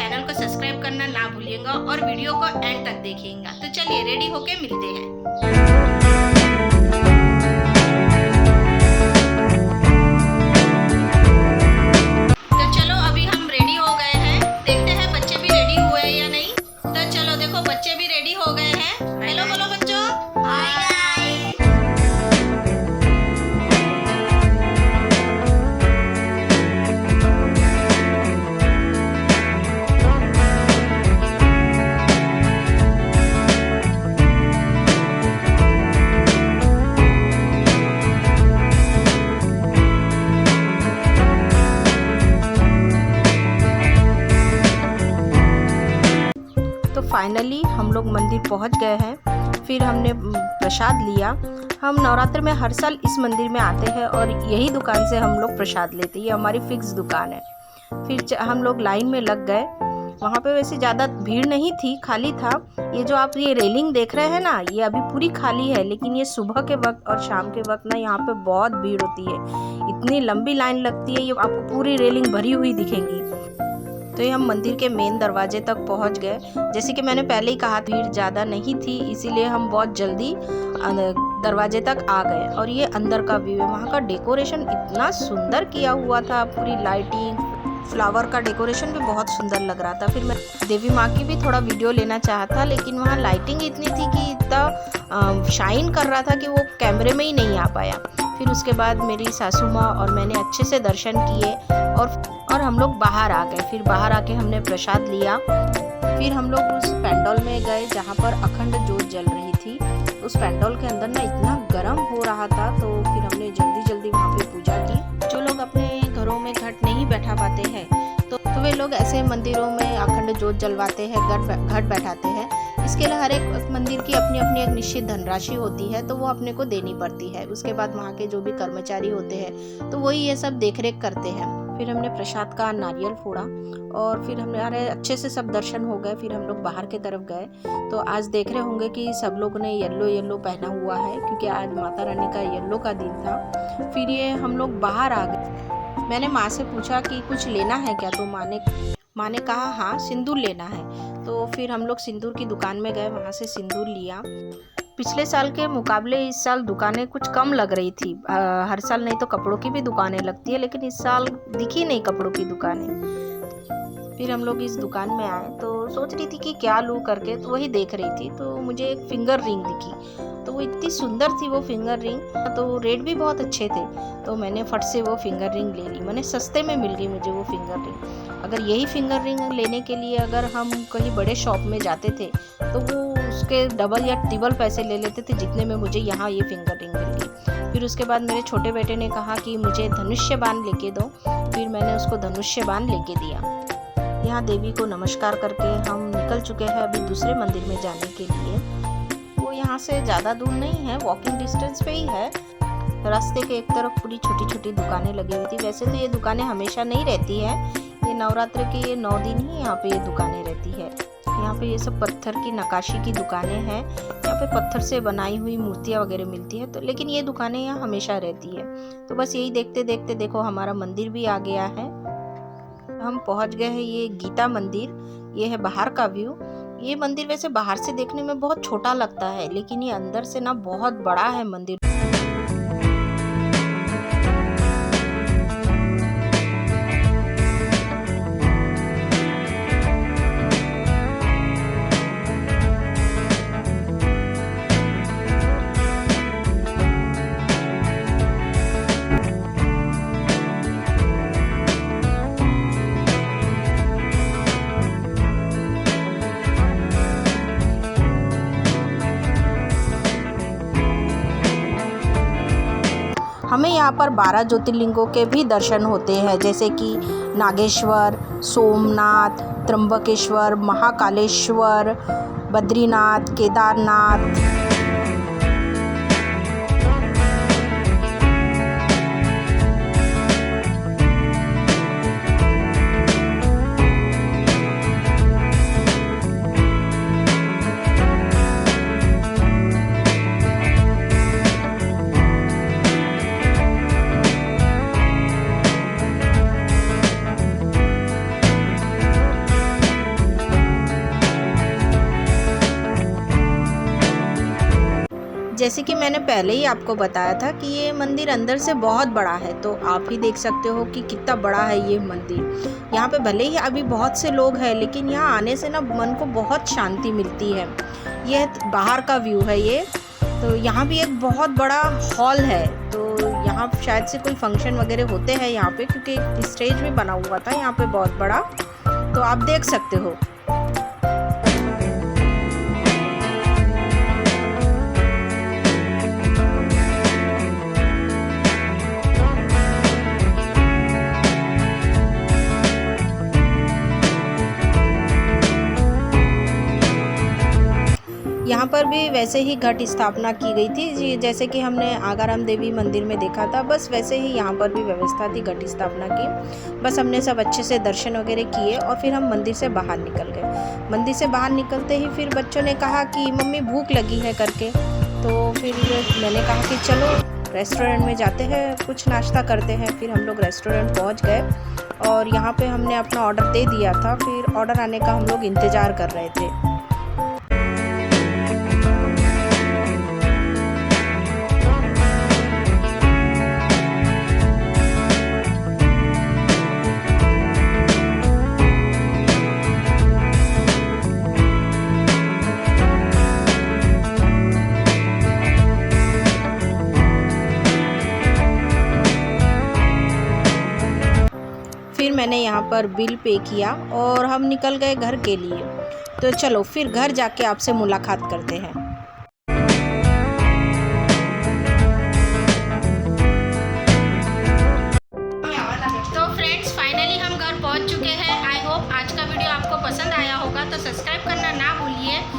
Channel को subscribe करना ना भूलिएगा और वीडियो को एंड तक देखिएगा। तो चलिए रेडी होके मिलते हैं। फाइनली हम लोग मंदिर पहुंच गए हैं। फिर हमने प्रसाद लिया। हम नवरात्र में हर साल इस मंदिर में आते हैं और यही दुकान से हम लोग प्रसाद लेते हैं। ये हमारी फिक्स दुकान है। फिर हम लोग लाइन में लग गए। वहाँ पे वैसे ज़्यादा भीड़ नहीं थी, खाली था। ये जो आप ये रेलिंग देख रहे हैं ना, ये अभी पूरी खाली है, लेकिन ये सुबह के वक्त और शाम के वक्त ना यहाँ पे बहुत भीड़ होती है। इतनी लंबी लाइन लगती है, ये आपको पूरी रेलिंग भरी हुई दिखेगी। तो ये हम मंदिर के मेन दरवाजे तक पहुंच गए। जैसे कि मैंने पहले ही कहा, भीड़ ज़्यादा नहीं थी, इसीलिए हम बहुत जल्दी दरवाजे तक आ गए। और ये अंदर का व्यू है। वहाँ का डेकोरेशन इतना सुंदर किया हुआ था, पूरी लाइटिंग, फ्लावर का डेकोरेशन भी बहुत सुंदर लग रहा था। फिर मैं देवी माँ की भी थोड़ा वीडियो लेना चाहता, लेकिन वहाँ लाइटिंग इतनी थी कि इतना शाइन कर रहा था कि वो कैमरे में ही नहीं आ पाया। फिर उसके बाद मेरी सासू माँ और मैंने अच्छे से दर्शन किए और हम लोग बाहर आ गए। फिर बाहर आके हमने प्रसाद लिया। फिर हम लोग उस पेंडोल में गए जहाँ पर अखंड ज्योत जल रही थी। उस पेंडोल के अंदर ना इतना गर्म हो रहा था, तो फिर हमने जल्दी जल्दी वहाँ पे पूजा की। जो लोग अपने घरों में घट नहीं बैठा पाते हैं तो वे लोग ऐसे मंदिरों में अखंड ज्योत जलवाते हैं, घट बैठाते हैं। इसके लिए हर एक मंदिर की अपनी अपनी एक निश्चित धनराशि होती है, तो वो अपने को देनी पड़ती है। उसके बाद वहाँ के जो भी कर्मचारी होते हैं तो वही ये सब देखरेख करते हैं। फिर हमने प्रसाद का नारियल फोड़ा और फिर हमारे अच्छे से सब दर्शन हो गए। फिर हम लोग बाहर की तरफ गए। तो आज देख रहे होंगे कि सब लोग ने येलो पहना हुआ है, क्योंकि आज माता रानी का येलो का दिन था। फिर ये हम लोग बाहर आ गए। मैंने माँ से पूछा कि कुछ लेना है क्या, तो माँ ने कहा हाँ सिंदूर लेना है। तो फिर हम लोग सिंदूर की दुकान में गए, वहाँ से सिंदूर लिया। पिछले साल के मुकाबले इस साल दुकानें कुछ कम लग रही थी। हर साल नहीं तो कपड़ों की भी दुकानें लगती है, लेकिन इस साल दिखी नहीं कपड़ों की दुकानें। फिर हम लोग इस दुकान में आए तो सोच रही थी कि क्या लूँ करके, तो वही देख रही थी तो मुझे एक फिंगर रिंग दिखी। तो वो इतनी सुंदर थी वो फिंगर रिंग, तो रेट भी बहुत अच्छे थे। तो मैंने फट से वो फिंगर रिंग ले ली। मैंने सस्ते में मिल गई मुझे वो फिंगर रिंग। अगर यही फिंगर रिंग लेने के लिए अगर हम कहीं बड़े शॉप में जाते थे तो वो उसके डबल या ट्रिपल पैसे ले लेते थे जितने में मुझे यहाँ ये फिंगर रिंग मिल गई। फिर उसके बाद मेरे छोटे बेटे ने कहा कि मुझे धनुष्य बाण लेके दो। फिर मैंने उसको धनुष्य बाण लेके दिया। यहाँ देवी को नमस्कार करके हम निकल चुके हैं अभी दूसरे मंदिर में जाने के लिए। वो यहाँ से ज़्यादा दूर नहीं है, वॉकिंग डिस्टेंस पे ही है। रास्ते के एक तरफ पूरी छोटी छोटी दुकानें लगी हुई थी। वैसे तो ये दुकानें हमेशा नहीं रहती है, ये नवरात्र के ये 9 दिन ही यहाँ पे ये दुकानें रहती है। यहाँ पे ये सब पत्थर की नक्काशी की दुकानें हैं। यहाँ पे पत्थर से बनाई हुई मूर्तियाँ वगैरह मिलती है, तो लेकिन ये दुकानें यहाँ हमेशा रहती है। तो बस यही देखते देखते देखो हमारा मंदिर भी आ गया है। हम पहुँच गए हैं ये गीता मंदिर। ये है बाहर का व्यू। ये मंदिर वैसे बाहर से देखने में बहुत छोटा लगता है, लेकिन ये अंदर से ना बहुत बड़ा है मंदिर। हमें यहाँ पर 12 ज्योतिर्लिंगों के भी दर्शन होते हैं, जैसे कि नागेश्वर, सोमनाथ, त्र्यंबकेश्वर, महाकालेश्वर, बद्रीनाथ, केदारनाथ। जैसे कि मैंने पहले ही आपको बताया था कि ये मंदिर अंदर से बहुत बड़ा है, तो आप ही देख सकते हो कि कितना बड़ा है ये मंदिर। यहाँ पे भले ही अभी बहुत से लोग हैं, लेकिन यहाँ आने से ना मन को बहुत शांति मिलती है। यह बाहर का व्यू है ये। तो यहाँ भी एक बहुत बड़ा हॉल है, तो यहाँ शायद से कोई फंक्शन वगैरह होते हैं यहाँ पे, क्योंकि स्टेज भी बना हुआ था यहाँ पे बहुत बड़ा, तो आप देख सकते हो। यहाँ पर भी वैसे ही घट स्थापना की गई थी, जैसे कि हमने आगाराम देवी मंदिर में देखा था, बस वैसे ही यहाँ पर भी व्यवस्था थी घट स्थापना की। बस हमने सब अच्छे से दर्शन वगैरह किए और फिर हम मंदिर से बाहर निकल गए। मंदिर से बाहर निकलते ही फिर बच्चों ने कहा कि मम्मी भूख लगी है करके, तो फिर मैंने कहा कि चलो रेस्टोरेंट में जाते हैं, कुछ नाश्ता करते हैं। फिर हम लोग रेस्टोरेंट पहुँच गए और यहाँ पर हमने अपना ऑर्डर दे दिया था। फिर ऑर्डर आने का हम लोग इंतज़ार कर रहे थे। फिर मैंने यहाँ पर बिल पे किया और हम निकल गए घर के लिए। तो चलो फिर घर जाके आपसे मुलाकात करते हैं। तो फ्रेंड्स फाइनली हम घर पहुँच चुके हैं। आई होप आज का वीडियो आपको पसंद आया होगा, तो सब्सक्राइब करना ना भूलिए।